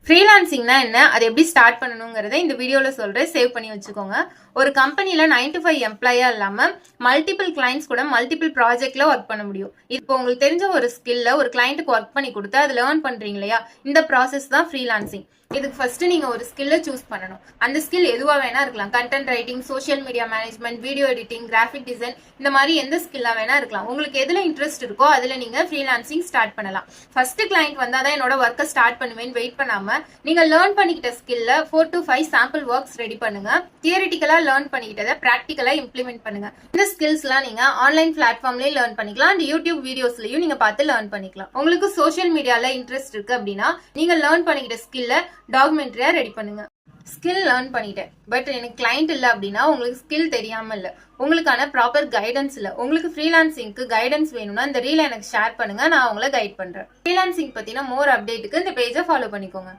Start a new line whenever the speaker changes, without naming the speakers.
ஃப்ரீலான்சிங்னா என்ன, அதை எப்படி ஸ்டார்ட் பண்ணணுங்கிறத இந்த வீடியோல சொல்றேன், சேவ் பண்ணி வச்சுக்கோங்க. ஒரு கம்பெனில 9 to 5 எம்ப்ளாயா இல்லாம மல்டிபிள் கிளைண்ட்ஸ் கூட மல்டிபிள் ப்ராஜெக்ட்ல ஒர்க் பண்ண முடியும். இப்போ உங்களுக்கு தெரிஞ்ச ஒரு ஸ்கில்ல ஒரு கிளைண்ட்டுக்கு ஒர்க் பண்ணி கொடுத்து அதை லேர்ன் பண்றீங்க இல்லையா, இந்த ப்ராசஸ் தான் ஃப்ரீலான்சிங். இதுக்கு ஃபர்ஸ்ட் நீங்க ஒரு ஸ்கில்ல சூஸ் பண்ணணும். அந்த ஸ்கில் எதுவா வேணா இருக்கலாம். Content writing, social media management, video editing, graphic design, இந்த மாதிரி எந்த ஸ்கில்லா வேணா இருக்கலாம். உங்களுக்கு எதுல இன்ட்ரெஸ்ட் இருக்கோ அதுல நீங்க ஃப்ரீலான்சிங் ஸ்டார்ட் பண்ணலாம். ஃபர்ஸ்ட் கிளைண்ட் வந்தாதான் என்னோட ஒர்க்கை ஸ்டார்ட் பண்ணுவேன்னு வெயிட் பண்ணாம நீங்க லேர்ன் பண்ணிக்கிட்ட ஸ்கில்ல 4 to 5 சாம்பிள் ஒர்க்ஸ் ரெடி பண்ணுங்க. தியரிட்டிக்கலா லேர்ன் பண்ணிக்கிட்டதை பிராக்டிகலா இம்ப்ளிமெண்ட் பண்ணுங்க. இந்த ஸ்கில்ஸ் எல்லாம் நீங்க ஆன்லைன் பிளாட்ஃபார்ம்லயே லேர்ன் பண்ணிக்கலாம். அண்ட் யூடியூப் வீடியோஸ்லயும் நீங்க பார்த்து லேர்ன் பண்ணிக்கலாம். உங்களுக்கு சோஷியல் மீடியால இன்ட்ரெஸ்ட் இருக்கு அப்படின்னா நீங்க லேர்ன் பண்ணிக்கிட்ட ஸ்கில்ல டாக்குமெண்ட்ரியா ரெடி பண்ணுங்க. ஸ்கில் லேர்ன் பண்ணிட்டேன், பட் எனக்கு கிளைண்ட் இல்லை அப்படின்னா உங்களுக்கு ஸ்கில் தெரியாம இல்லை, உங்களுக்கான ப்ராப்பர் கைடன்ஸ் இல்லை. உங்களுக்கு ஃப்ரீலான்சிங்க்கு கைடன்ஸ் வேணும்னா இந்த ரீலை எனக்கு ஷேர் பண்ணுங்க, நான் உங்களை கைட் பண்றேன். ஃப்ரீலான்சிங் பத்தின மோர் அப்டேட்டுக்கு இந்த பேஜை ஃபாலோ பண்ணிக்கோங்க.